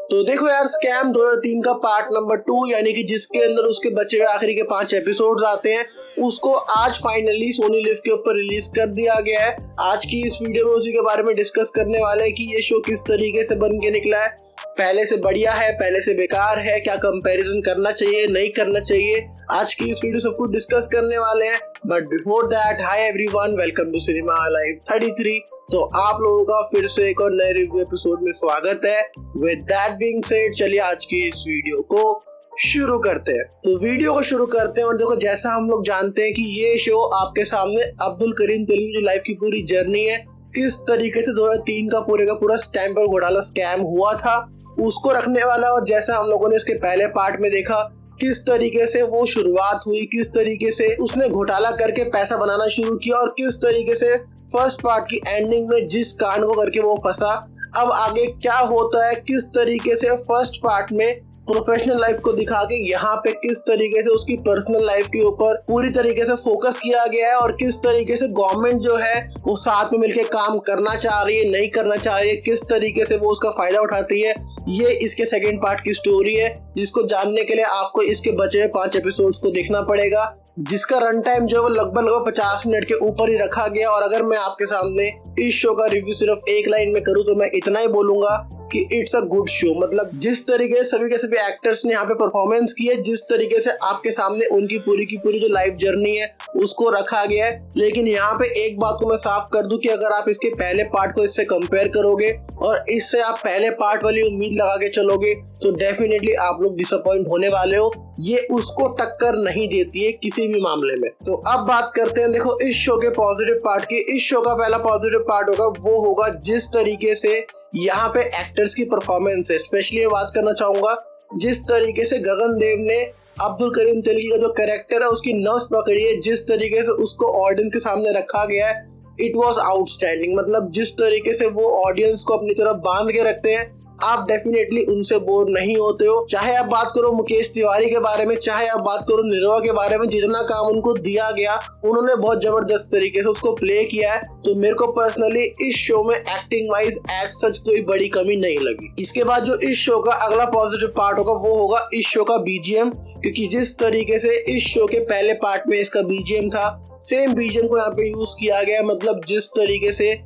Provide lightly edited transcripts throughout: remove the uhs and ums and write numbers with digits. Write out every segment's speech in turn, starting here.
तो देखो यार, स्कैम 2003 का पार्ट नंबर 2 यानी कि जिसके अंदर उसके बचे हुए आखिरी के 5 एपिसोड्स आते हैं, उसको आज फाइनली सोनी लिव के ऊपर रिलीज कर दिया गया है। आज की इस वीडियो में उसी के बारे में डिस्कस करने वाले हैं कि ये शो किस तरीके से बन के निकला है, पहले से बढ़िया है, पहले से बेकार है, क्या कंपैरिजन करना चाहिए, नहीं करना चाहिए। आज की इस वीडियो सब कुछ डिस्कस करने वाले हैं। But before that, hi everyone, welcome to cinema live 33। तो आप लोगों का फिर से एक और नए रिव्यू एपिसोड में स्वागत है। विद दैट बीइंग सेड, चलिए आज की इस वीडियो को शुरू करते हैं। तो वीडियो को शुरू करते हैं और देखो, जैसा हम लोग जानते हैं कि ये शो आपके सामने अब्दुल करीम तेलगी जो लाइफ की पूरी जर्नी है, किस तरीके से 2003 का पूरा स्टैम्प और घोटाला स्कैम हुआ था, उसको रखने वाला। और जैसा हम लोगों ने इसके पहले पार्ट में देखा किस तरीके से वो शुरुआत हुई, किस तरीके से उसने घोटाला करके पैसा बनाना शुरू किया और किस तरीके से फर्स्ट पार्ट की एंडिंग में जिस कांड को करके वो फंसा, अब आगे क्या होता है, किस तरीके से फर्स्ट पार्ट में प्रोफेशनल लाइफ को दिखा के यहाँ पे किस तरीके से उसकी पर्सनल लाइफ के ऊपर पूरी तरीके से फोकस किया गया है और किस तरीके से गवर्नमेंट जो है वो साथ में मिलकर काम करना चाह रही है, नहीं करना चाह रही है, किस तरीके से वो उसका फायदा उठाती है। ये इसके सेकेंड पार्ट की स्टोरी है, जिसको जानने के लिए आपको इसके बचे 5 एपिसोड्स को देखना पड़ेगा, जिसका रन टाइम जो है लगभग 50 मिनट के ऊपर ही रखा गया। और अगर मैं आपके सामने इस शो का रिव्यू सिर्फ एक लाइन में करूँ तो मैं इतना ही बोलूंगा कि इट्स अ गुड शो। मतलब जिस तरीके से सभी के सभी एक्टर्स ने यहाँ पे परफॉर्मेंस की है, जिस तरीके से आपके सामने उनकी पूरी की पूरी जो लाइफ जर्नी है उसको रखा गया है। लेकिन यहाँ पे एक बात को मैं साफ कर दूं कि अगर आप इसके पहले पार्ट को इससे कंपेयर करोगे और इससे आप पहले पार्ट वाली उम्मीद लगा के चलोगे तो डेफिनेटली आप लोग डिसअपॉइंट होने वाले हो। ये उसको टक्कर नहीं देती है किसी भी मामले में। तो अब बात करते हैं देखो इस शो के पॉजिटिव पार्ट की। इस शो का पहला पॉजिटिव पार्ट होगा वो होगा जिस तरीके से यहाँ पे एक्टर्स की परफॉर्मेंस है। स्पेशली मैं बात करना चाहूंगा जिस तरीके से गगन देव ने अब्दुल करीम तेलगी का जो कैरेक्टर है उसकी नर्व्स पकड़ी है, जिस तरीके से उसको ऑडियंस के सामने रखा गया है, इट वॉज आउटस्टैंडिंग। मतलब जिस तरीके से वो ऑडियंस को अपनी तरफ बांध के रखते हैं, आप डेफिनेटली उनसे बोर नहीं होते हो। चाहे आप बात करो मुकेश तिवारी के बारे में, चाहे आप बात करो निरवा के बारे में, जितना काम उनको दिया गया उन्होंने बहुत जबरदस्त तरीके से उसको प्ले किया है। तो मेरे को पर्सनली इस शो में एक्टिंग वाइज एज सच कोई बड़ी कमी नहीं लगी। इसके बाद जो इस शो का अगला पॉजिटिव पार्ट होगा वो होगा इस शो का बीजीएम, क्योंकि जिस तरीके से इस शो के पहले पार्ट में इसका बीजीएम था, सेम बीजीएम को यहाँ पे यूज किया गया। मतलब जिस तरीके से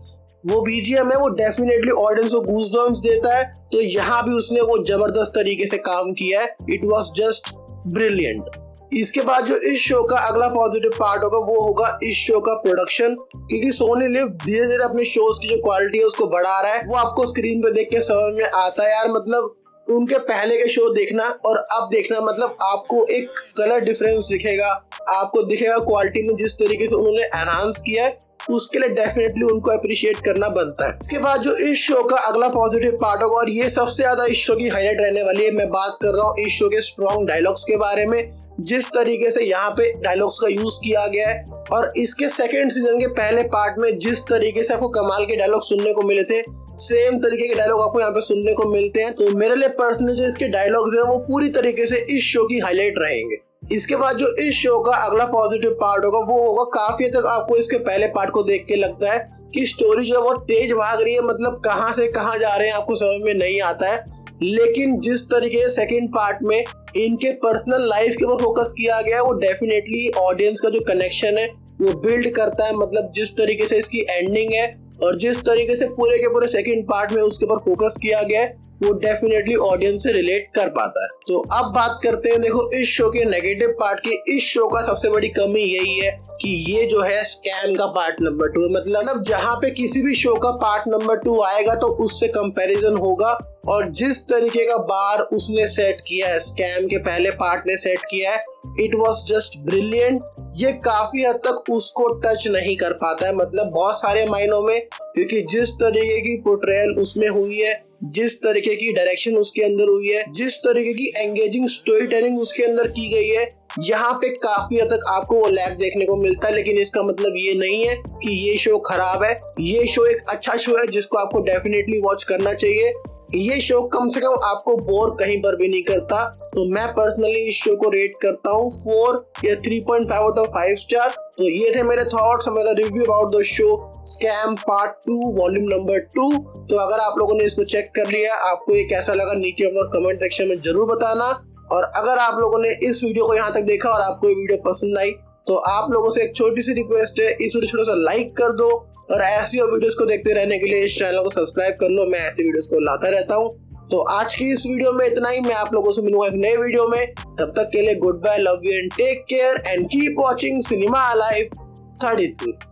वो बीजीएम है वो डेफिनेटली ऑडियंस को गूज़बम्प्स देता है, तो यहाँ भी उसने वो जबरदस्त तरीके से काम किया है। It was just brilliant. इसके बाद जो इस शो का अगला पॉजिटिव पार्ट होगा वो होगा इस शो का प्रोडक्शन, क्योंकि सोनी लिव धीरे धीरे अपने शोज की जो क्वालिटी है उसको बढ़ा रहा है। वो आपको स्क्रीन पे देख के समझ में आता है यार। मतलब उनके पहले के शो देखना और अब देखना, मतलब आपको एक कलर डिफरेंस दिखेगा, आपको दिखेगा क्वालिटी में जिस तरीके से उन्होंने एनहांस किया है, उसके लिए डेफिनेटली उनको अप्रिशिएट करना बनता है। इसके बाद जो इस शो का अगला पॉजिटिव पार्ट होगा और ये सबसे ज्यादा इस शो की हाईलाइट रहने वाली है, मैं बात कर रहा हूँ इस शो के स्ट्रॉन्ग डायलॉग्स के बारे में। जिस तरीके से यहाँ पे डायलॉग्स का यूज किया गया है और इसके सेकेंड सीजन के पहले पार्ट में जिस तरीके से आपको कमाल के डायलॉग सुनने को मिले थे, सेम तरीके के डायलॉग आपको यहाँ पे सुनने को मिलते हैं। तो मेरे लिए पर्सनली जो इसके डायलॉग्स है वो पूरी तरीके से इस शो की हाईलाइट रहेंगे। इसके बाद जो इस शो का अगला पॉजिटिव पार्ट होगा वो होगा काफी हद तक आपको इसके पहले पार्ट को देख के लगता है कि स्टोरी जो है बहुत तेज भाग रही है। मतलब कहाँ से कहाँ जा रहे हैं आपको समझ में नहीं आता है। लेकिन जिस तरीके से सेकंड पार्ट में इनके पर्सनल लाइफ के ऊपर फोकस किया गया है वो डेफिनेटली ऑडियंस का जो कनेक्शन है वो बिल्ड करता है। मतलब जिस तरीके से इसकी एंडिंग है और जिस तरीके से पूरे के पूरे सेकंड पार्ट में उसके ऊपर फोकस किया गया है वो डेफिनेटली ऑडियंस से रिलेट कर पाता है। तो अब बात करते हैं देखो इस शो के नेगेटिव पार्ट की। इस शो का सबसे बड़ी कमी यही है कि ये जो है स्कैम का पार्ट नंबर 2। मतलब जहाँ पे किसी भी शो का पार्ट नंबर 2 आएगा तो उससे कंपैरिजन होगा। और जिस तरीके का बार उसने सेट किया है, स्कैम के पहले पार्ट ने सेट किया है, इट वाज जस्ट ब्रिलियंट। ये काफी हद तक उसको टच नहीं कर पाता है, मतलब बहुत सारे मायनों में, क्योंकि जिस तरीके की पोर्ट्रेयल उसमें हुई है, जिस तरीके की डायरेक्शन उसके अंदर हुई है, जिस तरीके की एंगेजिंग स्टोरी टेलिंग उसके अंदर की गई है, यहाँ पे काफी हद तक आपको वो लैग देखने को मिलता है। लेकिन इसका मतलब ये नहीं है कि ये शो खराब है। ये शो एक अच्छा शो है जिसको आपको डेफिनेटली वॉच करना चाहिए, ये शो कम से कम आपको बोर कहीं पर भी नहीं करता। तो मैं पर्सनली इस शो को रेट करता हूँ 4 या 3.5 आउट ऑफ 5 स्टार। तो ये थे मेरे थॉट्स, मेरा review about the show scam part 2 volume number 2। तो अगर आप लोगों ने इसको चेक कर लिया, आपको ये कैसा लगा नीचे अपना कमेंट सेक्शन में जरूर बताना। और अगर आप लोगों ने इस वीडियो को यहाँ तक देखा और आपको ये वीडियो पसंद आई तो आप लोगों से एक छोटी सी रिक्वेस्ट है, इस वीडियो छोटा सा लाइक कर दो और ऐसी और वीडियोस को देखते रहने के लिए इस चैनल को सब्सक्राइब कर लो। मैं ऐसी वीडियोस को लाता रहता हूँ। तो आज की इस वीडियो में इतना ही। मैं आप लोगों से मिलूंगा एक नए वीडियो में। तब तक के लिए good bye, love you and take care and keep watching cinema alive 33।